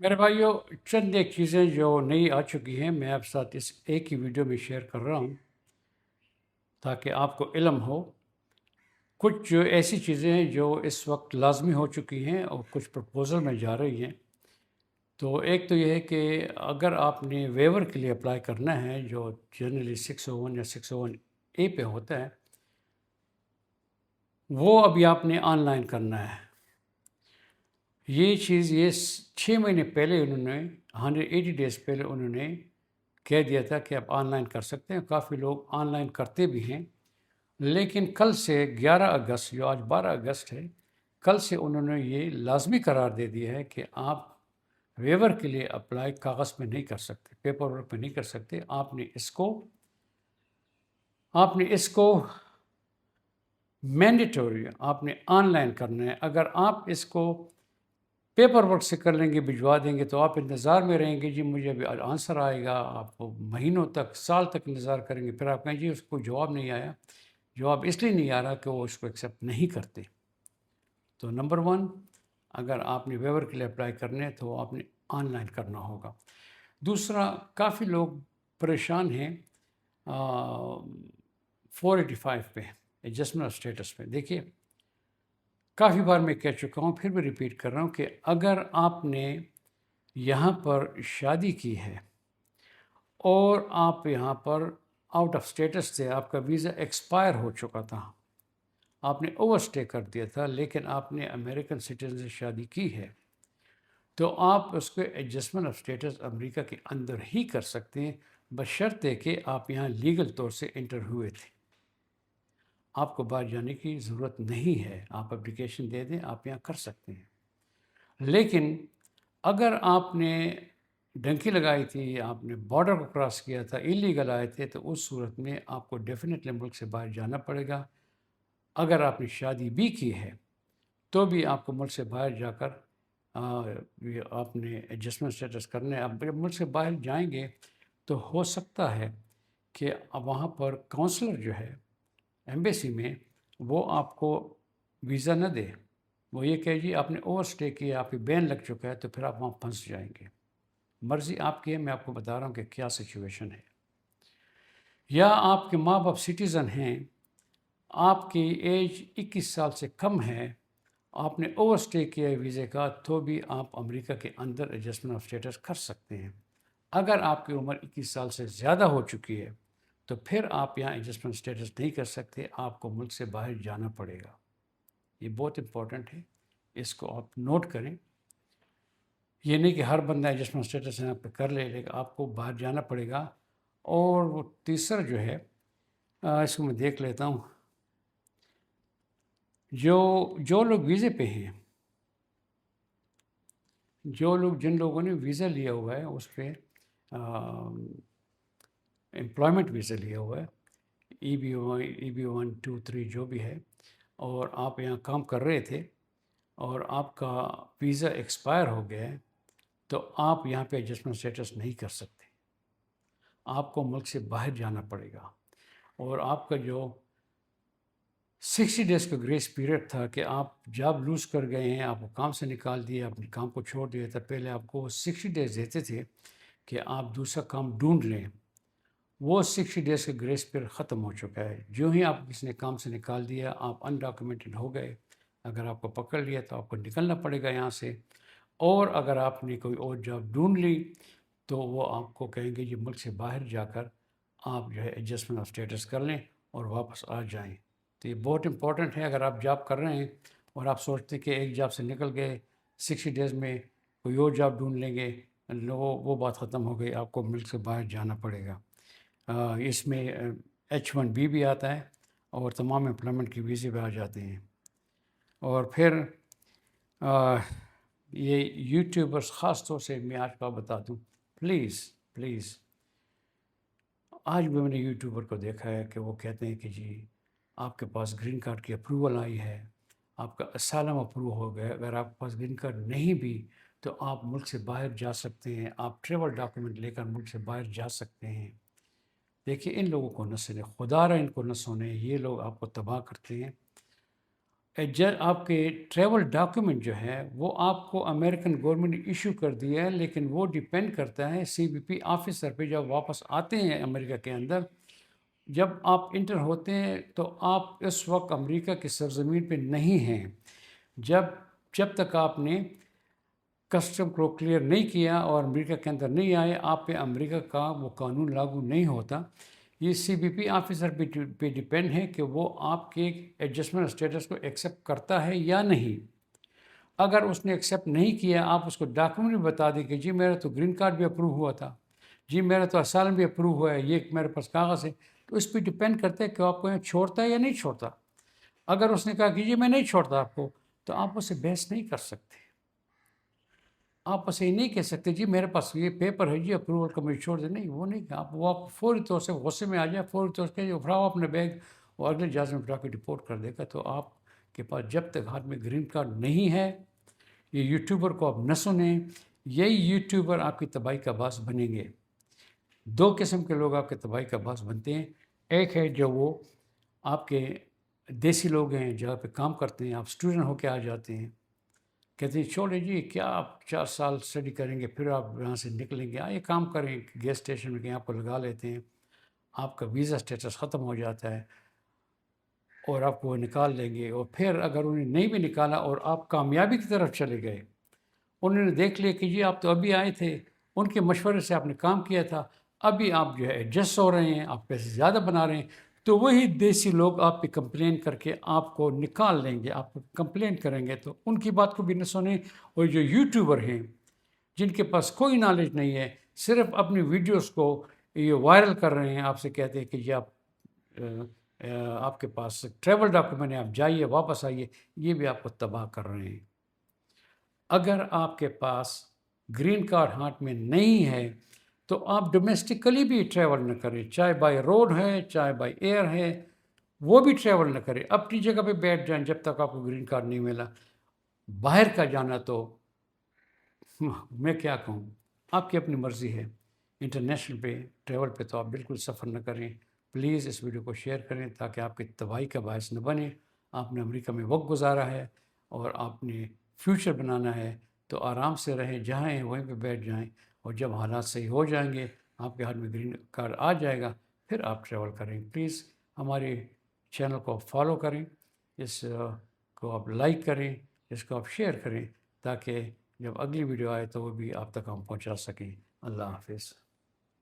میرے بھائیوں، چند ایک چیزیں جو نئی آ چکی ہیں میں آپ ساتھ اس ایک ہی ویڈیو میں شیئر کر رہا ہوں تاکہ آپ کو علم ہو۔ کچھ جو ایسی چیزیں ہیں جو اس وقت لازمی ہو چکی ہیں اور کچھ پرپوزل میں جا رہی ہیں۔ تو ایک تو یہ ہے کہ اگر آپ نے ویور کے لیے اپلائی کرنا ہے جو جنرلی 601 یا 601A پہ ہوتا ہے، وہ ابھی آپ نے آن لائن کرنا ہے۔ یہ چیز 6 مہینے پہلے انہوں نے 180 ڈیز پہلے انہوں نے کہہ دیا تھا کہ آپ آن لائن کر سکتے ہیں۔ کافی لوگ آن لائن کرتے بھی ہیں، لیکن کل سے 11 اگست، جو آج 12 اگست ہے، کل سے انہوں نے یہ لازمی قرار دے دیا ہے کہ آپ ویور کے لیے اپلائی کاغذ میں نہیں کر سکتے، پیپر ورک پہ نہیں کر سکتے۔ آپ نے اس کو مینڈیٹوری آپ نے آن لائن کرنا ہے۔ اگر آپ اس کو پیپر ورک سے کر لیں گے، بھجوا دیں گے، تو آپ انتظار میں رہیں گے، جی مجھے ابھی آنسر آئے گا۔ آپ مہینوں تک، سال تک انتظار کریں گے، پھر آپ کہیں جی اس کو جواب نہیں آیا۔ جواب اس لیے نہیں آ رہا کہ وہ اس کو ایکسیپٹ نہیں کرتے۔ تو نمبر 1، اگر آپ نے ویور کے لیے اپلائی کرنے تو آپ نے آن لائن کرنا ہوگا۔ دوسرا، کافی لوگ پریشان ہیں 485 پہ، ایڈجسٹمنٹ آف اسٹیٹس پہ۔ دیکھیے، کافی بار میں کہہ چکا ہوں، پھر بھی ریپیٹ کر رہا ہوں کہ اگر آپ نے یہاں پر شادی کی ہے اور آپ یہاں پر آؤٹ آف اسٹیٹس تھے، آپ کا ویزا ایکسپائر ہو چکا تھا، آپ نے اوور اسٹے کر دیا تھا، لیکن آپ نے امریکن سٹیزن سے شادی کی ہے، تو آپ اس کو ایڈجسٹمنٹ آف اسٹیٹس امریکہ کے اندر ہی کر سکتے ہیں، بشرطے کہ آپ یہاں لیگل طور سے انٹر ہوئے تھے۔ آپ کو باہر جانے کی ضرورت نہیں ہے، آپ اپلیکیشن دے دیں، آپ یہاں کر سکتے ہیں۔ لیکن اگر آپ نے ڈنکی لگائی تھی، آپ نے بارڈر کو کراس کیا تھا، ایلیگل آئے تھے، تو اس صورت میں آپ کو ڈیفینیٹلی ملک سے باہر جانا پڑے گا۔ اگر آپ نے شادی بھی کی ہے تو بھی آپ کو ملک سے باہر جا کر آپ نے ایڈجسٹمنٹ اسٹیٹس کرنا ہے۔ آپ جب ملک سے باہر جائیں گے تو ہو سکتا ہے کہ وہاں پر کونسلر جو ہے ایمبیسی میں، وہ آپ کو ویزا نہ دے، وہ یہ کہ جی آپ نے اوور اسٹے کیا، آپ کی بین لگ چکا ہے، تو پھر آپ وہاں پھنس جائیں گے۔ مرضی آپ کی ہے، میں آپ کو بتا رہا ہوں کہ کیا سچویشن ہے۔ یا آپ کے ماں باپ سٹیزن ہیں، آپ کی ایج 21 سال سے کم ہے، آپ نے اوور اسٹے کیا ہے ویزے کا، تو بھی آپ امریکہ کے اندر ایڈجسٹمنٹ آف اسٹیٹس کر سکتے ہیں۔ اگر آپ کی عمر 21 سال سے زیادہ ہو چکی ہے تو پھر آپ یہاں ایڈجسٹمنٹ اسٹیٹس نہیں کر سکتے، آپ کو ملک سے باہر جانا پڑے گا۔ یہ بہت امپورٹنٹ ہے، اس کو آپ نوٹ کریں۔ یہ نہیں کہ ہر بندہ ایڈجسٹمنٹ اسٹیٹس یہاں پہ کر لے، لیکن آپ کو باہر جانا پڑے گا۔ اور وہ تیسرا جو ہے، اس کو میں دیکھ لیتا ہوں، جو لوگ ویزے پہ ہیں، جن لوگوں نے ویزا لیا ہوا ہے، اس پہ امپلائمنٹ ویزا لیا ہوا ہے، EB1 2 3 جو بھی ہے، اور آپ یہاں کام کر رہے تھے اور آپ کا ویزا ایکسپائر ہو گیا ہے، تو آپ یہاں پہ ایڈجسٹمنٹ اسٹیٹس نہیں کر سکتے، آپ کو ملک سے باہر جانا پڑے گا۔ اور آپ کا جو 60 ڈیز کا گریس پیریڈ تھا کہ آپ جاب لوز کر گئے ہیں، آپ کو کام سے نکال دیا، اپنے کام کو چھوڑ دیا تھا، پہلے آپ کو 60 ڈیز دیتے تھے کہ آپ دوسرا کام ڈھونڈ لیں، وہ 60 ڈیز کا گریس پیریڈ ختم ہو چکا ہے۔ جو ہی آپ کسی نے کام سے نکال دیا، آپ انڈاکومنٹڈ ہو گئے، اگر آپ کو پکڑ لیا تو آپ کو نکلنا پڑے گا یہاں سے۔ اور اگر آپ نے کوئی اور جاب ڈھونڈ لی تو وہ آپ کو کہیں گے یہ ملک سے باہر جا کر آپ جو ہے ایڈجسٹمنٹ آف اسٹیٹس کر لیں اور واپس آ جائیں۔ تو یہ بہت امپورٹنٹ ہے۔ اگر آپ جاب کر رہے ہیں اور آپ سوچتے کہ ایک جاب سے نکل گئے، 60 ڈیز میں کوئی اور جاب ڈھونڈ لیں گے، وہ بات ختم ہو گئی، آپ کو ملک سے باہر جانا پڑے گا۔ اس میں H1B بھی آتا ہے اور تمام امپلائمنٹ کی ویزے بھی آ جاتے ہیں۔ اور پھر یہ یوٹیوبرس، خاص طور سے میں آج کا بتا دوں، پلیز آج بھی میں نے یوٹیوبر کو دیکھا ہے کہ وہ کہتے ہیں کہ جی آپ کے پاس گرین کارڈ کی اپروول آئی ہے، آپ کا اسائلم اپروو ہو گیا، اگر آپ کے پاس گرین کارڈ نہیں بھی تو آپ ملک سے باہر جا سکتے ہیں، آپ ٹریول ڈاکیومنٹ لے کر ملک سے باہر جا سکتے ہیں۔ دیکھیے، ان لوگوں کو نہ سنے، خدا را ان کو نہ سنے، یہ لوگ آپ کو تباہ کرتے ہیں۔ آپ کے ٹریول ڈاکیومنٹ جو ہے وہ آپ کو امریکن گورنمنٹ نے ایشو کر دیا ہے، لیکن وہ ڈیپینڈ کرتا ہے سی بی پی آفیسر پہ جب واپس آتے ہیں امریکہ کے اندر۔ جب آپ انٹر ہوتے ہیں تو آپ اس وقت امریکہ کی سرزمین پہ نہیں ہیں۔ جب تک آپ نے کسٹم کو کلیئر نہیں کیا اور امریکہ کے اندر نہیں آئے، آپ پہ امریکہ کا وہ قانون لاگو نہیں ہوتا۔ یہ سی بی پی آفیسر پہ ڈیپینڈ ہے کہ وہ آپ کے ایڈجسٹمنٹ اسٹیٹس کو ایکسیپٹ کرتا ہے یا نہیں۔ اگر اس نے ایکسیپٹ نہیں کیا، آپ اس کو ڈاکیومنٹ بھی بتا دیں کہ جی میرا تو گرین کارڈ بھی اپروو ہوا تھا، جی میرا تو اسائلم بھی اپروو ہوا ہے، یہ میرے پاس کاغذ ہے، تو اس پہ ڈیپینڈ کرتا ہے کہ آپ کو یہاں چھوڑتا ہے یا نہیں چھوڑتا۔ اگر اس نے کہا کہ جی میں نہیں چھوڑتا آپ کو، تو آپ اسے بحث نہیں کر سکتے۔ آپ اسے نہیں کہہ سکتے جی میرے پاس یہ پیپر ہے جی اپروول کا، مجھے چھوڑ دے، نہیں، وہ نہیں کہ آپ فوری طور سے غصے میں آ جائے، فوری طور سے اٹھاؤ اپنے بیگ اور اگلے جہاز میں اٹھا کے ڈپورٹ کر دے گا۔ تو آپ کے پاس جب تک ہاتھ میں گرین کارڈ نہیں ہے، یہ یوٹیوبر کو آپ نہ سنیں، یہی یوٹیوبر آپ کی تباہی کا باعث بنیں گے۔ دو قسم کے لوگ آپ کے تباہی کا باعث بنتے ہیں۔ ایک ہے جو وہ آپ کے دیسی لوگ ہیں، جہاں پہ کام کرتے ہیں، آپ اسٹوڈنٹ ہو کے آ جاتے ہیں، کہتے ہیں چھوڑے جی کیا آپ 4 سال اسٹڈی کریں گے پھر آپ یہاں سے نکلیں گے، آئیے کام کریں، گیس اسٹیشن میں کہیں آپ کو لگا لیتے ہیں، آپ کا ویزا اسٹیٹس ختم ہو جاتا ہے اور آپ کو وہ نکال لیں گے۔ اور پھر اگر انہیں نہیں بھی نکالا اور آپ کامیابی کی طرف چلے گئے، انہوں نے دیکھ لیا کہ جی آپ تو ابھی آئے تھے، ان کے مشورے سے آپ نے کام کیا تھا، ابھی آپ جو ہے ایڈجسٹ ہو رہے ہیں، آپ پیسے زیادہ بنا رہے ہیں، تو وہی دیسی لوگ آپ پہ کمپلین کر کے آپ کو نکال لیں گے، آپ کو کمپلین کریں گے، تو ان کی بات کو بھی نہ سنیں۔ اور جو یوٹیوبر ہیں جن کے پاس کوئی نالج نہیں ہے، صرف اپنی ویڈیوز کو یہ وائرل کر رہے ہیں، آپ سے کہتے ہیں کہ جی آپ کے پاس ٹریول ڈاکیومنٹ ہے، آپ جائیے واپس آئیے، یہ بھی آپ کو تباہ کر رہے ہیں۔ اگر آپ کے پاس گرین کارڈ ہاتھ میں نہیں ہے تو آپ ڈومیسٹکلی بھی ٹریول نہ کریں، چاہے بائی روڈ ہے چاہے بائی ایئر ہے، وہ بھی ٹریول نہ کریں، اپنی جگہ پہ بیٹھ جائیں جب تک آپ کو گرین کارڈ نہیں ملا۔ باہر کا جانا تو میں کیا کہوں، آپ کی اپنی مرضی ہے، انٹرنیشنل پہ ٹریول پہ تو آپ بالکل سفر نہ کریں۔ پلیز اس ویڈیو کو شیئر کریں تاکہ آپ کی تباہی کا باعث نہ بنے۔ آپ نے امریکہ میں وقت گزارا ہے اور آپ نے فیوچر بنانا ہے، تو آرام سے رہیں، جہاں ہیں وہیں پہ بیٹھ جائیں، اور جب حالات صحیح ہو جائیں گے، آپ کے ہاتھ میں گرین کارڈ آ جائے گا، پھر آپ ٹریول کریں۔ پلیز ہمارے چینل کو فالو کریں، اس کو آپ لائک کریں، اس کو آپ شیئر کریں، تاکہ جب اگلی ویڈیو آئے تو وہ بھی آپ تک ہم پہنچا سکیں۔ اللہ حافظ۔